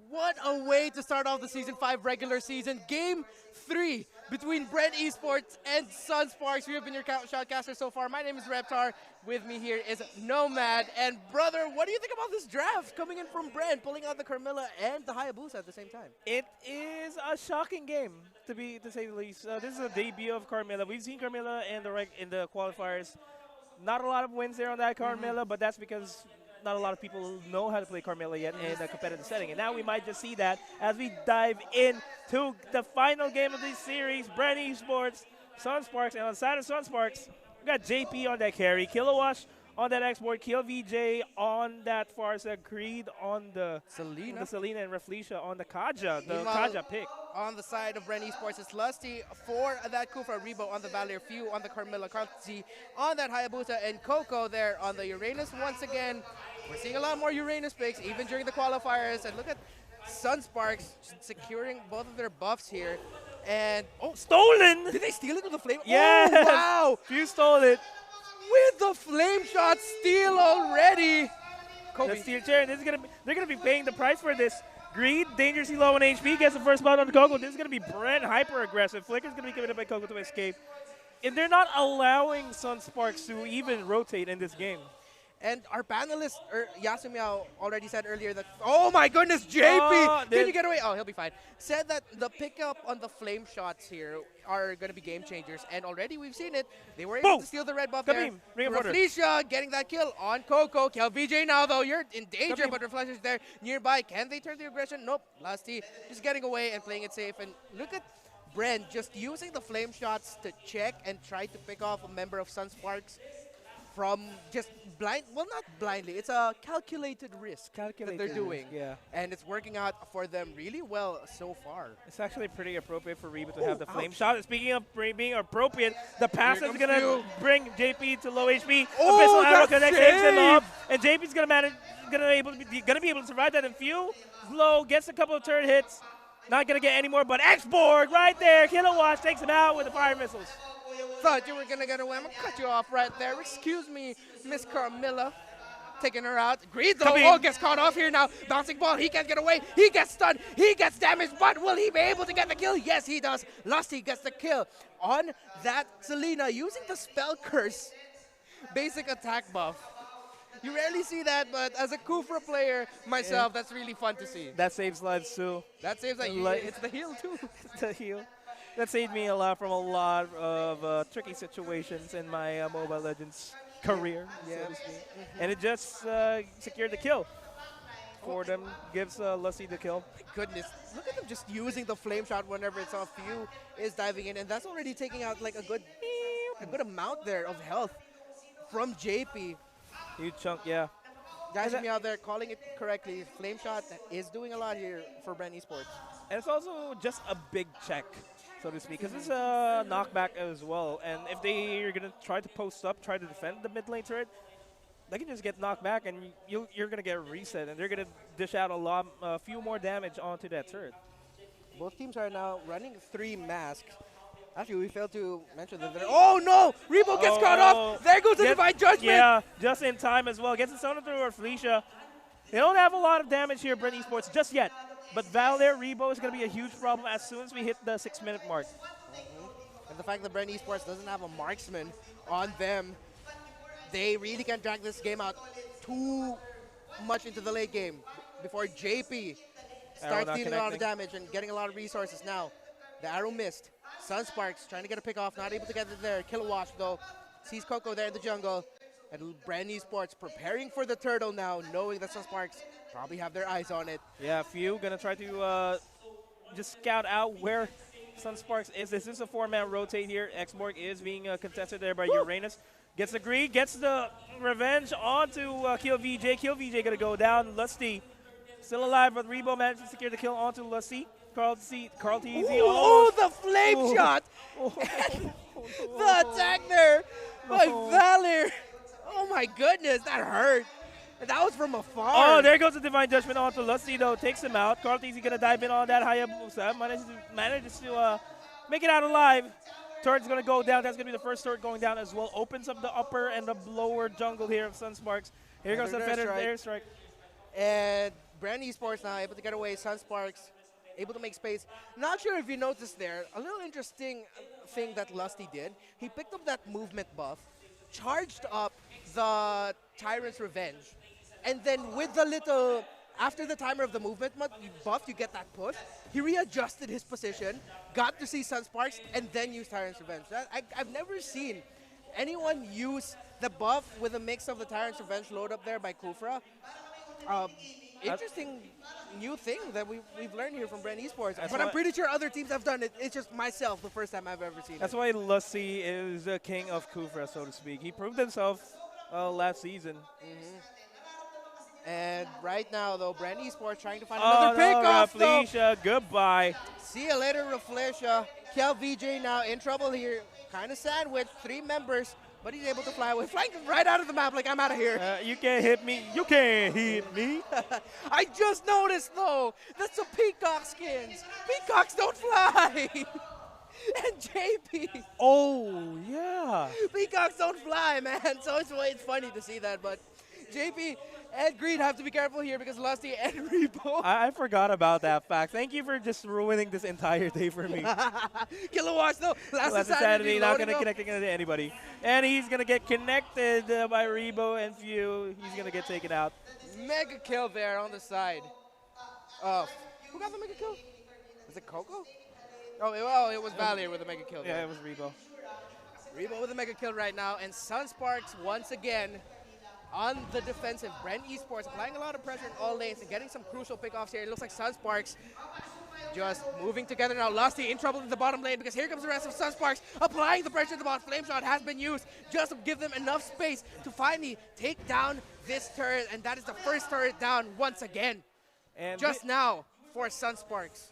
What a way to start off the Season 5 regular season. Game 3 between Bren Esports and Sunsparks. We have been your shoutcaster so far. My name is Reptar. With me here is Nomad. And brother, what do you think about this draft coming in from Bren, pulling out the Carmilla and the Hayabusa at the same time? It is a shocking game, to say the least. This is a debut of Carmilla. We've seen Carmilla in the qualifiers. Not a lot of wins there on that Carmilla, but that's because not a lot of people know how to play Carmilla yet in a competitive setting. And now we might just see that as we dive into the final game of this series, Bren Esports, Sunsparks, and on the side of Sunsparks, we got JP on that carry, Kilowash on that Esport, Kill VJ on that Farsa, Creed on the Selena, and Reflecia on the Kaja, Kaja pick. On the side of Bren Esports, it's Lusty for that Kufa, Rebo on the Valier, Few on the Carmilla, Kartzi on that Hayabusa, and Coco there on the Uranus once again. We're seeing a lot more Uranus picks, even during the qualifiers. And look at Sunsparks securing both of their buffs here. And, oh, stolen! Did they steal it with the flame? Yes! Oh, wow! Few stole it. With the flame shot steal already. Kobe. The steal chair, they're gonna be paying the price for this. Greed, dangerously low on HP, gets the first spot on the Coco. This is going to be Bren hyper aggressive. Flicker's going to be given up by Coco to escape. And they're not allowing Sunsparks to even rotate in this game. And our panelist, Yasumiao, already said earlier that, oh my goodness, JP, can you get away? Oh, he'll be fine. Said that the pickup on the flame shots here are going to be game changers. And already we've seen it. They were able to steal the red buff there. Reflecia getting that kill on Coco. Kill VJ now, though. You're in danger, but Reflecia's there nearby. Can they turn the aggression? Nope. Lusty just getting away and playing it safe. And look at Bren just using the flame shots to check and try to pick off a member of Sunsparks from just blind, well, not blindly, it's a calculated risk that they're doing. Yeah. And it's working out for them really well so far. It's actually pretty appropriate for Reba to have the flame shot. And speaking of being appropriate, the passive is going to bring JP to low HP. Oh, Abyssal Arrow connects him off. And JP's going to be able to survive that. And Few, low, gets a couple of turret hits. Not going to get any more, but Export right there. Kilowatt takes him out with the fire missiles. Thought you were going to get away. I'm going to cut you off right there. Excuse me, Miss Carmilla. Taking her out. Greed, though, gets caught off here now. Bouncing ball. He can't get away. He gets stunned. He gets damaged, but will he be able to get the kill? Yes, he does. Lusty gets the kill on that Selena using the spell curse. Basic attack buff. You rarely see that, but as a Kufra player myself, that's really fun to see. That saves lives, too. That saves lives. It's the heal, too. It's the heal. That saved me a lot from a lot of tricky situations in my Mobile Legends career, so to speak. And it just secured the kill for them, gives Lusty the kill. My goodness, look at them just using the flame shot whenever it's off. Few is diving in, and that's already taking out like a good amount there of health from JP. Huge chunk, yeah. Guys, me out there calling it correctly. Flame shot is doing a lot here for Bren Esports. And it's also just a big check, so to speak, because it's a knockback as well. And if they are going to try to post up, try to defend the mid lane turret, they can just get knocked back and you're going to get reset. And they're going to dish out a few more damage onto that turret. Both teams are now running 3 masks. Actually, we failed to mention that. Oh no! Rebo gets caught off! There goes the Divine Judgment! Yeah, just in time as well. Gets it sounded through Reflecia. They don't have a lot of damage here, Bren Esports, just yet. But Valder, Rebo is going to be a huge problem as soon as we hit the 6-minute mark. And the fact that Bren Esports doesn't have a marksman on them, they really can drag this game out too much into the late game before JP starts dealing a lot of damage and getting a lot of resources now. The arrow missed. Sunsparks trying to get a pick off, not able to get it there. Kilowatt though sees Coco there in the jungle. And Bren Esports preparing for the turtle now, knowing that Sunsparks probably have their eyes on it. Yeah, Few gonna try to just scout out where Sunsparks is. This is a 4-man rotate here. Xborg is being contested there by Uranus. Gets the greed, gets the revenge onto Kill VJ. Kill VJ gonna go down. Lusty still alive, but Rebo managed to secure the kill onto Lusty. Carl T. Oh, the flame shot! The attack there by Valor. Oh my goodness, that hurt. And that was from afar. Oh, there goes the Divine Judgment onto Lusty, though. Takes him out. Carl T. going to dive in on that Hayabusa. Manages to make it out alive. Turret's going to go down. That's going to be the first turret going down as well. Opens up the upper and the lower jungle here of Sunsparks. Here goes the Feather Airstrike. And Bren Esports now able to get away. Sunsparks able to make space. Not sure if you noticed there, a little interesting thing that Lusty did. He picked up that movement buff, charged up the Tyrant's Revenge, and then with the little, after the timer of the movement buff, you get that push. He readjusted his position, got to see Sunsparks, and then used Tyrant's Revenge. I've never seen anyone use the buff with a mix of the Tyrant's Revenge load up there by Kufra. Interesting new thing that we've learned here from Bren Esports. But I'm pretty sure other teams have done it. It's just myself, the first time I've ever seen it. That's why Lusty is the king of Kufra, so to speak. He proved himself last season. And right now, though, Bren Esports trying to find another pick-off, Raflesia, goodbye. See you later, Raflesia. Kel VJ now in trouble here. Kind of sandwiched, 3 members. But he's able to fly away, flying right out of the map like I'm out of here. You can't hit me. You can't hit me. I just noticed, though, that's the Peacock skins. Peacocks don't fly. And JP. Oh, yeah. Peacocks don't fly, man. So it's funny to see that. But JP and Green have to be careful here because Lusty and Repo. I forgot about that fact. Thank you for just ruining this entire day for me. Kilowatts, though. Last Saturday, not going to connect to anybody. And he's going to get connected by Rebo and Few. He's going to get taken out. Mega kill there on the side. Who got the mega kill? Was it Coco? Oh, well, it was Valier with a mega kill there. Yeah, it was Rebo. Rebo with a mega kill right now. And Sunsparks once again on the defensive. Bren Esports applying a lot of pressure in all lanes and getting some crucial pickoffs here. It looks like Sunsparks just moving together now. Lusty in trouble in the bottom lane because here comes the rest of Sunsparks applying the pressure at the bottom. Flame Shot has been used just to give them enough space to finally take down this turret, and that is the first turret down once again. And just now for Sunsparks.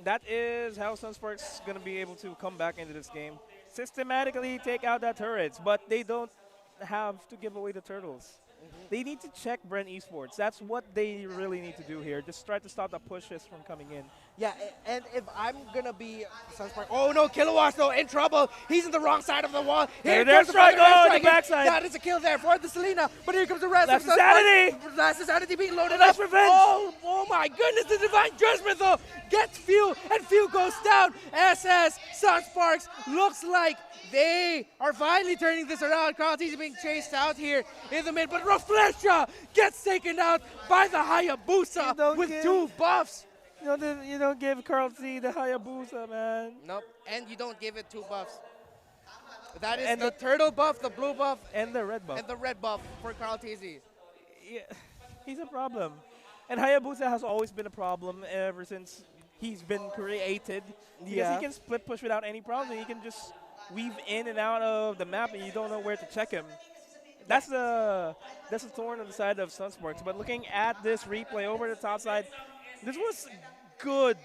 That is how Sunsparks going to be able to come back into this game. Systematically take out that turrets, but they don't have to give away the turtles. They need to check Bren Esports. That's what they really need to do here. Just try to stop the pushes from coming in. Yeah, and if I'm going to be Sunspark, oh no, Kilowatts though, in trouble. He's in the wrong side of the wall. Here comes the strike. Oh, the backside. That is a kill there for the Selena. But here comes the rest of Sunspark. Last Insanity being loaded up. Revenge. Oh my goodness, the Divine Judgment though gets Few, and Few goes down. SS Sunsparks looks like they are finally turning this around. Carl's being chased out here in the mid, but Raflesia gets taken out by the Hayabusa with 2 buffs. You don't give Carl C the Hayabusa, man. Nope, and you don't give it 2 buffs. That is the turtle buff, the blue buff, and the red buff. And the red buff for Carl TZ. Yeah, he's a problem. And Hayabusa has always been a problem ever since he's been created. Because he can split push without any problem. He can just weave in and out of the map, and you don't know where to check him. That's the thorn on the side of Sunsparks. But looking at this replay over the top side, this was good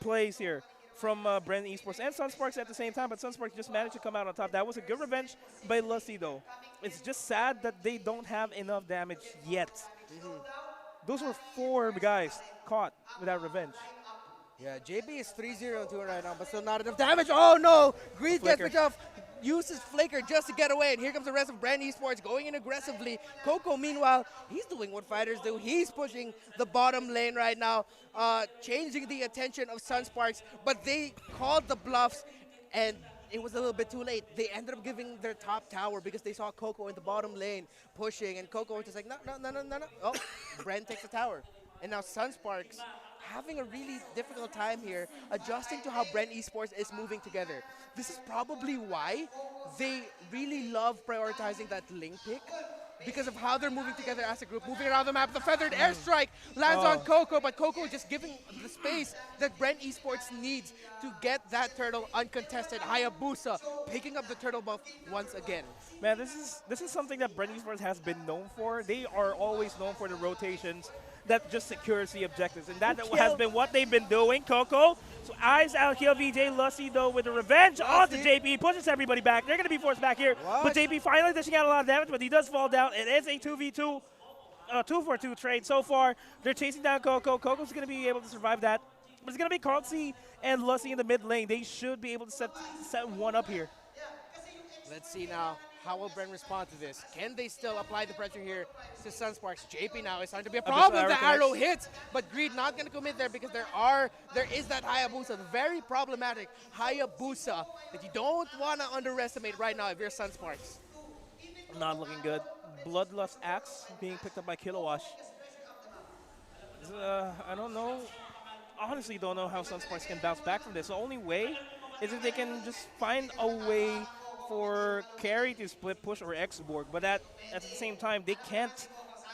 plays here from Bren Esports and Sunsparks at the same time, but Sunsparks just managed to come out on top. That was a good revenge by Lusty, though. It's just sad that they don't have enough damage yet. Those were 4 guys caught without revenge. Yeah, JB is 3-0-2 right now, but still not enough damage. Oh no! Greed gets picked off. Uses Flicker just to get away, and here comes the rest of Bren Esports going in aggressively. Coco, meanwhile, he's doing what fighters do. He's pushing the bottom lane right now, changing the attention of Sunsparks, but they called the bluffs, and it was a little bit too late. They ended up giving their top tower because they saw Coco in the bottom lane pushing, and Coco was just like, no. Oh, Bren takes the tower. And now Sunsparks having a really difficult time here adjusting to how Bren Esports is moving together. This is probably why they really love prioritizing that link pick, because of how they're moving together as a group, moving around the map. The feathered airstrike lands on Coco, but Coco just giving the space that Bren Esports needs to get that turtle uncontested. Hayabusa picking up the turtle buff once again. Man, this is something that Bren Esports has been known for. They are always known for the rotations that just secures the objectives, and that has been what they've been doing. Coco, so eyes out here. VJ Lusty though with the revenge onto JP, pushes everybody back. They're going to be forced back here, but JP finally dishing out a lot of damage, but he does fall down. It is a 2v2, 2-for-2 trade so far. They're chasing down Coco. Coco's going to be able to survive that, but it's going to be Carl C and Lusty in the mid lane. They should be able to set one up here. Let's see now how will Bren respond to this? Can they still apply the pressure here to Sunsparks? JP now is starting to be a Abyssal problem. The arrow arrow hits, but Greed not going to commit there because there is that Hayabusa, very problematic Hayabusa that you don't want to underestimate right now if you're Sunsparks. Not looking good. Bloodlust Axe being picked up by Kilowash. I don't know. Honestly, don't know how Sunsparks can bounce back from this. The only way is if they can just find a way for carry to split push or X-Borg, but at the same time, they can't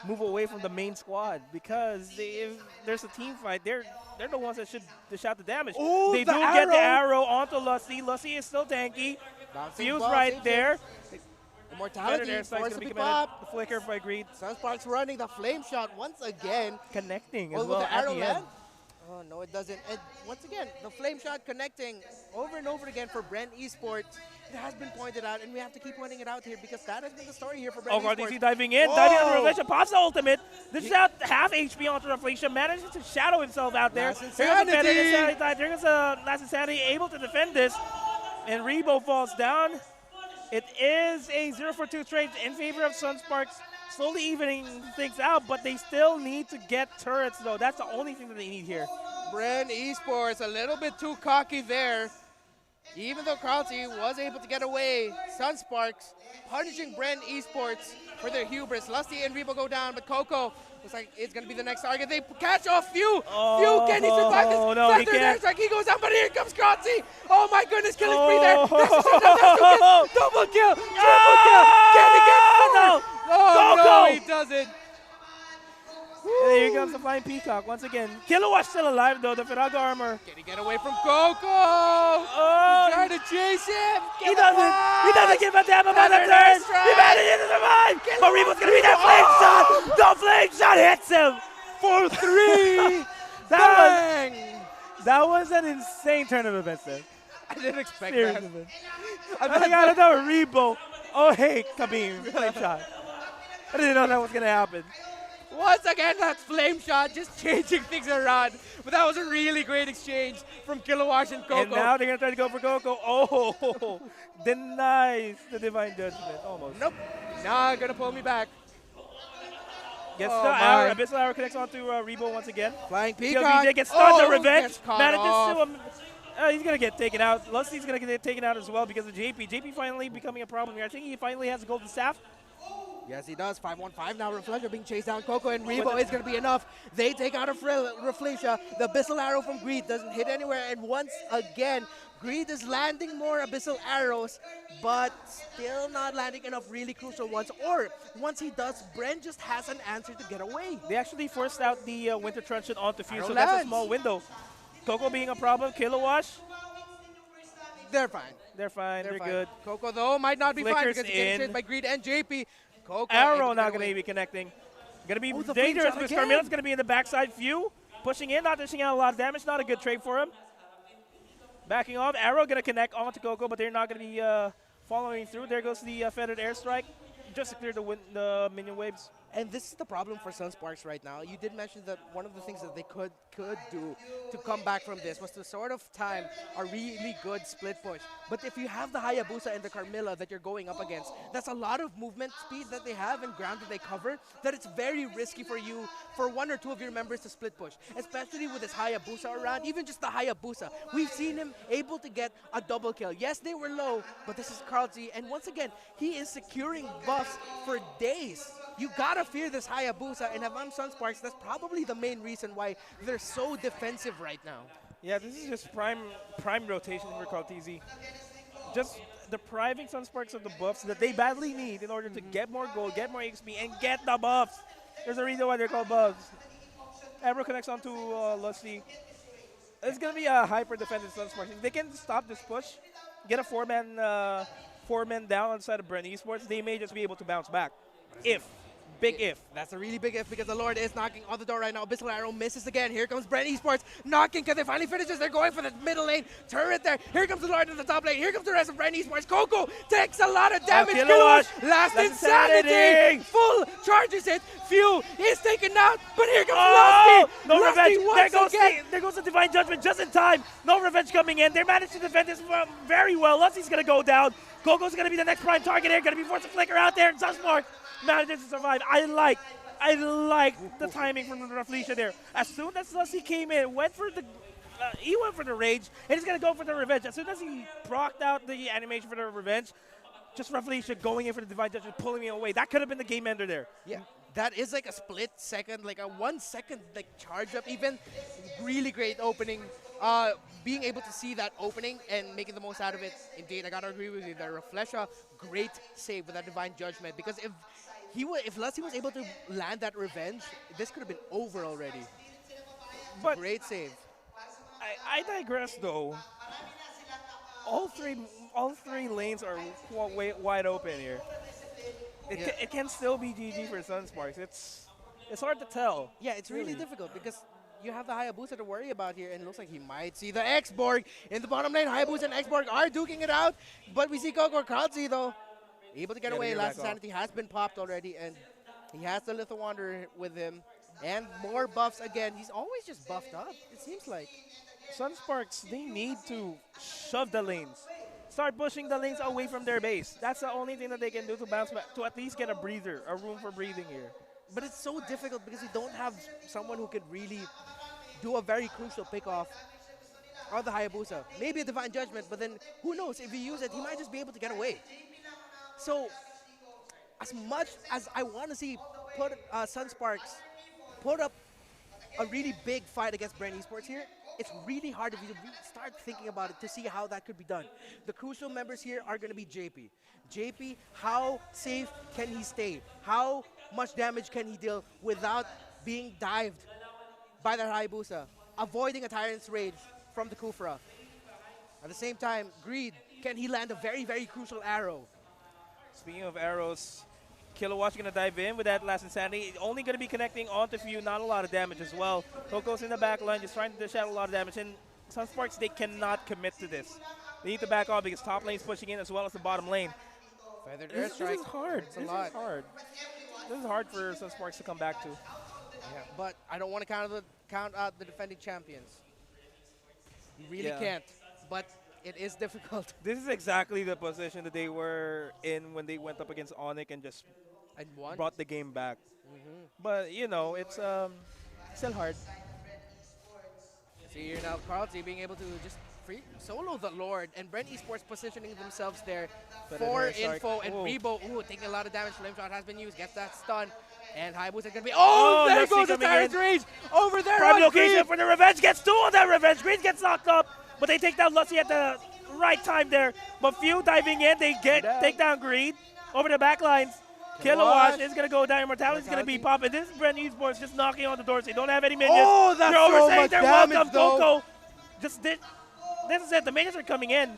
move away from the main squad because if there's a team fight, they're the ones that should dish out the damage. Ooh, they the do arrow. Get the arrow onto Lusty. Lusty is still tanky. Fuse right there. Immortality forced to be popped. The flicker by Greed. Sunsparks running the flame shot once again. Connecting as Will well the at arrow the land? end. Oh, no, it doesn't. And once again, the flame shot connecting over and over again for Bren Esport. It has been pointed out, and we have to keep pointing it out here because that has been the story here for Bren Esport. RDC diving in, diving on the Reflection, pops the ultimate. This is out half HP onto Reflection, manages to shadow himself out there. Here's Last Insanity able to defend this, and Rebo falls down. It is a 0-for-2 trade in favor of Sunsparks, slowly evening things out, but they still need to get turrets, though. That's the only thing that they need here. Bren Esports a little bit too cocky there. Even though Krauty was able to get away, Sunsparks punishing Bren Esports for their hubris. Lusty and Rebo go down, but Coco looks like it's going to be the next target. They catch off Few. Few, can he survive this? Oh, no, he can't. Airstrike. He goes down, but here comes Krauty. Oh my goodness, killing spree there. Double kill, triple kill. Can he get no. Oh no, he doesn't. And here comes the Flying Peacock once again. Kilowatt still alive though, the Firaga armor. Can he get away from Coco? Oh, trying to chase him. He doesn't give a damn about the turn. He manages to survive. But Rebo's gonna be that flame shot. The flame shot hits him for 3. That was an insane turn of events there. I didn't expect Seriously, that. I think I don't know Rebo. Oh hey, Kabim, flame shot. I didn't know that was gonna happen. Once again, that flame shot just changing things around. But that was a really great exchange from Kilowatt and Coco. And now they're going to try to go for Coco. Oh, denies the Divine Judgment. Almost. Nope. Not going to pull me back. Gets the arrow. Abyssal arrow connects onto Rebo once again. Flying Peacock. Gets stunned to Revenge. Manages to he's going to get taken out. Lusty's going to get taken out as well because of JP. JP finally becoming a problem here. I think he finally has a golden staff. Yes, he does. 5-1-5 now. Reflection being chased down. Coco and Rebo is going to be enough. They take out a Reflection. The Abyssal Arrow from Greed doesn't hit anywhere. And once again, Greed is landing more Abyssal Arrows, but still not landing enough really crucial ones. Or once he does, Bren just has an answer to get away. They actually forced out the Winter Truncheon onto Fuse, so that's a small window. Coco being a problem. Kilowatt. They're fine. They're fine. They're good. Coco, though, might not be fine because it's getting chased by Greed and JP. Coco arrow not going to be connecting. Going to be dangerous because Carmilla's going to be in the backside. Few pushing in, not dishing out a lot of damage. Not a good trade for him. Backing off. Arrow going to connect onto Coco, but they're not going to be following through. There goes the feathered airstrike just to clear the minion waves. And this is the problem for Sunsparks right now. You did mention that one of the things that they could do to come back from this was to sort of time a really good split push. But if you have the Hayabusa and the Carmilla that you're going up against, that's a lot of movement speed that they have and ground that they cover, that it's very risky for you, for 1 or 2 of your members to split push. Especially with this Hayabusa around, even just the Hayabusa. We've seen him able to get a double kill. Yes, they were low, but this is Krauty. And once again, he is securing buffs for days. You gotta fear this Hayabusa, and if I'm Sunsparks, that's probably the main reason why they're so defensive right now. Yeah, this is just prime rotation for Krauty. Just depriving Sunsparks of the buffs that they badly need in order to get more gold, get more XP, and get the buffs. There's a reason why they're called buffs. Arrow connects onto Lusty. It's gonna be a hyper defensive Sunsparks. If they can stop this push, get a 4-man down inside of Bren Esports, they may just be able to bounce back. Big if. That's a really big if because the Lord is knocking on the door right now. Abyssal Arrow misses again. Here comes Bren Esports knocking because they finally finishes. They're going for the middle lane. Turret there. Here comes the Lord in the top lane. Here comes the rest of Bren Esports. Coco takes a lot of damage. Kilowatt. Last Insanity. Full charges it. Few is taken out. But here comes Lusty. No Lusty revenge. once again. There goes the Divine Judgment just in time. No revenge coming in. They managed to defend this very well. Lusty's going to go down. Gogo's going to be the next prime target here. Going to be forced to flicker out there. And Sunsparks manages to survive. I like the timing from Rafleisha there. As soon as Lusty came in, he went for the rage, and he's going to go for the revenge. As soon as he procced out the animation for the revenge, just Rafleisha going in for the Divine Judgment, pulling me away. That could have been the game ender there. Yeah, that is like a split second, like a 1 second like charge up even. Really great opening. Being able to see that opening and making the most out of it. Indeed, I gotta agree with you there. Rafleisha, great save with that Divine Judgment, because if Lusty was able to land that revenge, this could have been over already. But great save. I digress though. All three lanes are wide open here. It can still be GG for Sunsparks. It's hard to tell. Yeah, it's really difficult because you have the Hayabusa to worry about here, and it looks like he might see the X-Borg in the bottom lane. Hayabusa and X-Borg are duking it out, but we see Coco Kralzi though able to get away. Last Sanity has been popped already, and he has the Little Wanderer with him. And more buffs again. He's always just buffed up, it seems like. Sunsparks, they need to shove the lanes. Start pushing the lanes away from their base. That's the only thing that they can do to bounce back, to at least get a breather, a room for breathing here. But it's so difficult because we don't have someone who could really do a very crucial pick-off on the Hayabusa. Maybe a Divine Judgment, but then who knows? If he uses it, he might just be able to get away. So, as much as I want to see Sunsparks put up a really big fight against Bren Esports here, it's really hard if you start thinking about it to see how that could be done. The crucial members here are going to be JP. JP, how safe can he stay? How much damage can he deal without being dived by that Hayabusa? Avoiding a Tyrant's Rage from the Kufra. At the same time, Greed, can he land a very, very crucial arrow? Speaking of arrows, Kilowatt's going to dive in with that last Insanity. Only going to be connecting onto Few, not a lot of damage as well. Coco's in the back line, just trying to dish out a lot of damage. And Sunsparks, they cannot commit to this. They need to back off because top lane's pushing in as well as the bottom lane. This is hard. This is hard. This is hard for Sunsparks to come back to. Yeah, but I don't want to count out the defending champions. You really can't. But it is difficult. This is exactly the position that they were in when they went up against Onyx and just brought the game back. But, you know, it's still hard. See here now, Kralzi being able to just solo the Lord, and Bren Esports positioning themselves there for info, and Rebo, taking a lot of damage. Flame Shot has been used, gets that stun, and Hayabusa going to be, there goes the Tyrant's Rage over there. Prime location for the revenge, gets two on that revenge. Green gets knocked up, but they take down Lusty at the right time there. But Few diving in, they take down Greed over the back lines. Kilowatt is going to go down. Immortality's going to be popping. This is Bren Esports just knocking on the doors. They don't have any minions. Oh, that's so much damage, though. Coco. This is it. The minions are coming in.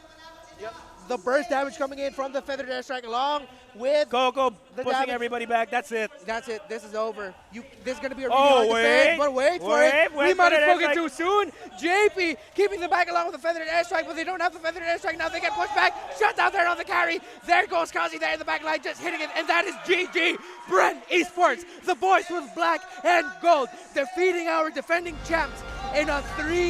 Yep. The burst damage coming in from the Feathered Airstrike along with Coco pushing everybody back. That's it. That's it. This is over. This is going to be a really hard defense, but wait for it. We might have spoken too soon. JP keeping them back along with the Feathered Airstrike, but they don't have the Feathered Airstrike now. They get pushed back. Shut down there on the carry. There goes Kazi there in the back line, just hitting it, and that is GG. Bren Esports, the boys with black and gold, defeating our defending champs in a 3